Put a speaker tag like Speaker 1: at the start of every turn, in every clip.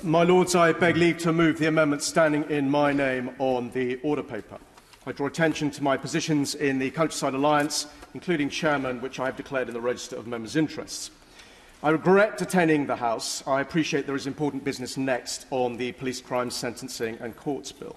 Speaker 1: My Lords, I beg leave to move the amendment standing in my name on the order paper. I draw attention to my positions in the Countryside Alliance, including chairman, which I have declared in the register of members' interests. I regret attending the House. I appreciate there is important business next on the Police Crime Sentencing and Courts Bill.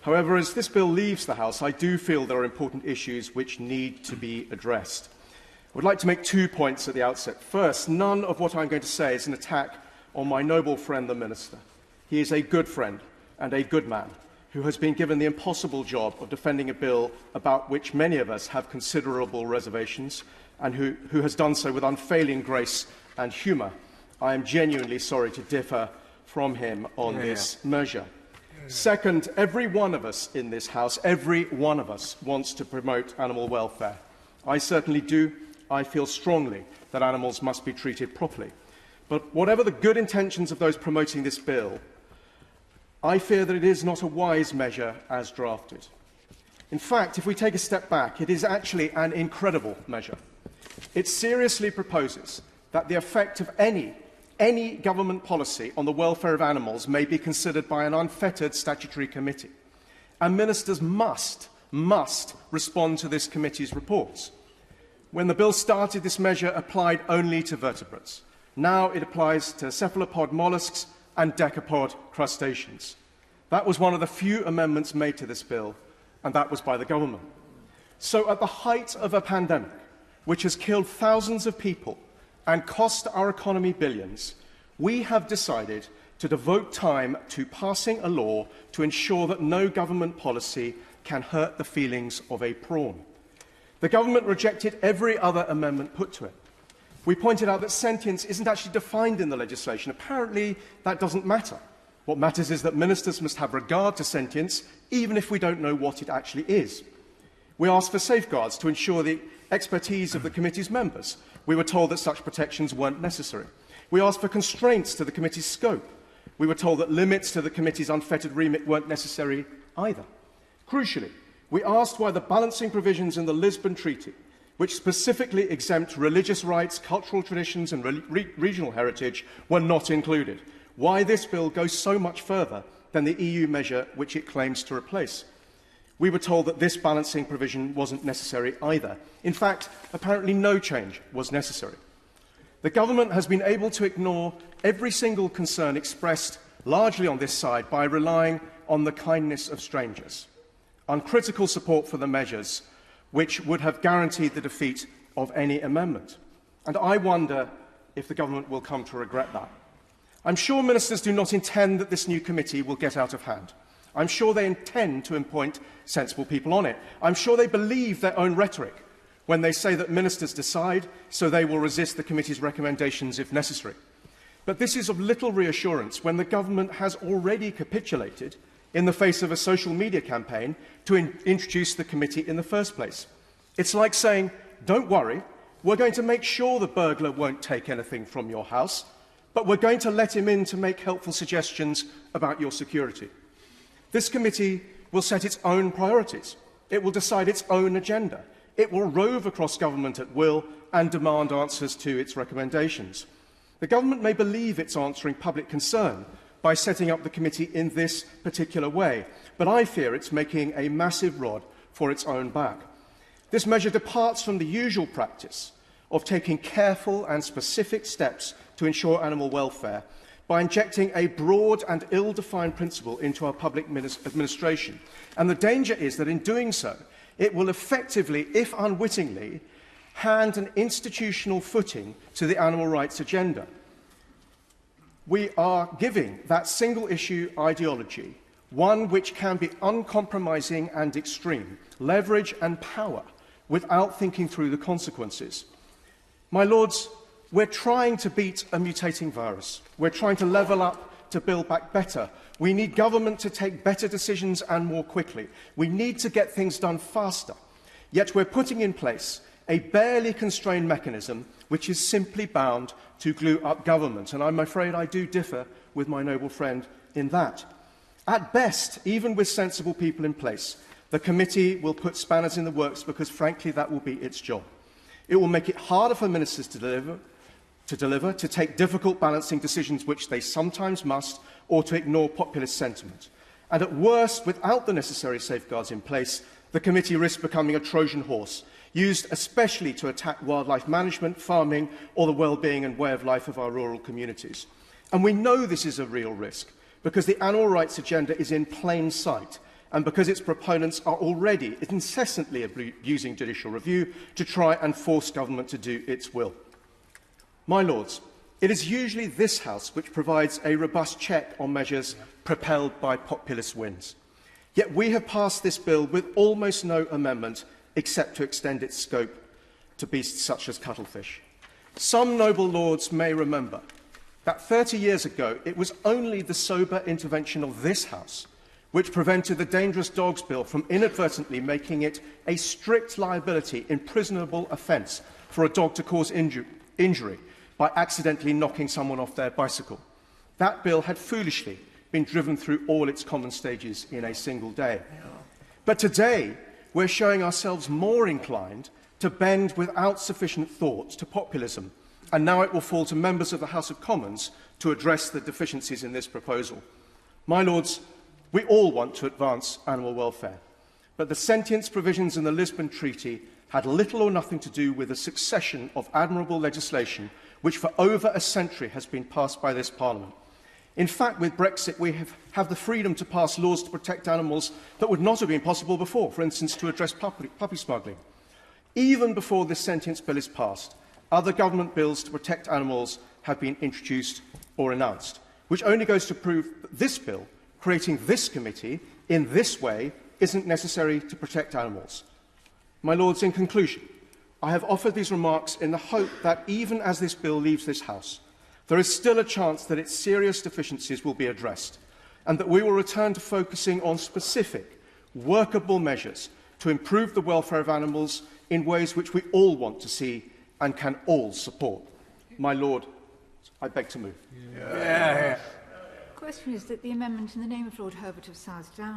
Speaker 1: However, as this bill leaves the House, I do feel there are important issues which need to be addressed. I would like to make 2 points at the outset. First, none of what I'm going to say is an attack on my noble friend, the Minister. He is a good friend and a good man who has been given the impossible job of defending a bill about which many of us have considerable reservations and who has done so with unfailing grace and humour. I am genuinely sorry to differ from him on this measure. Second, every one of us in this House, every one of us wants to promote animal welfare. I certainly do. I feel strongly that animals must be treated properly. But whatever the good intentions of those promoting this bill, I fear that it is not a wise measure as drafted. In fact, if we take a step back, it is actually an incredible measure. It seriously proposes that the effect of any government policy on the welfare of animals may be considered by an unfettered statutory committee. And ministers must respond to this committee's reports. When the bill started, this measure applied only to vertebrates. Now it applies to cephalopod molluscs and decapod crustaceans. That was one of the few amendments made to this bill, and that was by the government. So at the height of a pandemic, which has killed thousands of people and cost our economy billions, we have decided to devote time to passing a law to ensure that no government policy can hurt the feelings of a prawn. The government rejected every other amendment put to it. We pointed out that sentience isn't actually defined in the legislation. Apparently, that doesn't matter. What matters is that ministers must have regard to sentience, even if we don't know what it actually is. We asked for safeguards to ensure the expertise of the committee's members. We were told that such protections weren't necessary. We asked for constraints to the committee's scope. We were told that limits to the committee's unfettered remit weren't necessary either. Crucially, we asked why the balancing provisions in the Lisbon Treaty, which specifically exempt religious rights, cultural traditions and regional heritage, were not included. Why this bill goes so much further than the EU measure which it claims to replace. We were told that this balancing provision wasn't necessary either. In fact, apparently no change was necessary. The government has been able to ignore every single concern expressed largely on this side by relying on the kindness of strangers, uncritical support for the measures which would have guaranteed the defeat of any amendment. And I wonder if the government will come to regret that. I'm sure ministers do not intend that this new committee will get out of hand. I'm sure they intend to appoint sensible people on it. I'm sure they believe their own rhetoric when they say that ministers decide, so they will resist the committee's recommendations if necessary. But this is of little reassurance when the government has already capitulated in the face of a social media campaign to introduce the committee in the first place. It's like saying, don't worry, we're going to make sure the burglar won't take anything from your house, but we're going to let him in to make helpful suggestions about your security. This committee will set its own priorities. It will decide its own agenda. It will rove across government at will and demand answers to its recommendations. The government may believe it's answering public concern by setting up the committee in this particular way, but I fear it's making a massive rod for its own back. This measure departs from the usual practice of taking careful and specific steps to ensure animal welfare by injecting a broad and ill-defined principle into our public administration. And the danger is that in doing so, it will effectively, if unwittingly, hand an institutional footing to the animal rights agenda. We are giving that single-issue ideology, one which can be uncompromising and extreme, leverage and power without thinking through the consequences. My Lords, we're trying to beat a mutating virus. We're trying to level up to build back better. We need government to take better decisions and more quickly. We need to get things done faster. Yet we're putting in place a barely constrained mechanism which is simply bound to glue up government. And I'm afraid I do differ with my noble friend in that. At best, even with sensible people in place, the committee will put spanners in the works because, frankly, that will be its job. It will make it harder for ministers to deliver, to deliver, to take difficult balancing decisions which they sometimes must, or to ignore populist sentiment. And at worst, without the necessary safeguards in place, the committee risks becoming a Trojan horse, used especially to attack wildlife management, farming, or the well-being and way of life of our rural communities. And we know this is a real risk, because the animal rights agenda is in plain sight, and because its proponents are already incessantly abusing judicial review to try and force government to do its will. My Lords, it is usually this House which provides a robust check on measures propelled by populist winds. Yet we have passed this bill with almost no amendment except to extend its scope to beasts such as cuttlefish. Some noble lords may remember that 30 years ago it was only the sober intervention of this House which prevented the Dangerous Dogs Bill from inadvertently making it a strict liability, imprisonable offence for a dog to cause injury by accidentally knocking someone off their bicycle. That bill had foolishly been driven through all its common stages in a single day. But today, we're showing ourselves more inclined to bend without sufficient thought to populism, and now it will fall to members of the House of Commons to address the deficiencies in this proposal. My Lords, we all want to advance animal welfare, but the sentience provisions in the Lisbon Treaty had little or nothing to do with a succession of admirable legislation which for over a century has been passed by this Parliament. In fact, with Brexit, we have the freedom to pass laws to protect animals that would not have been possible before, for instance, to address puppy smuggling. Even before this sentience bill is passed, other government bills to protect animals have been introduced or announced, which only goes to prove that this bill, creating this committee in this way, isn't necessary to protect animals. My Lords, in conclusion, I have offered these remarks in the hope that even as this bill leaves this House, there is still a chance that its serious deficiencies will be addressed, and that we will return to focusing on specific, workable measures to improve the welfare of animals in ways which we all want to see and can all support. My Lord, I beg to move.
Speaker 2: The question is that the amendment in the name of Lord Herbert of Southdown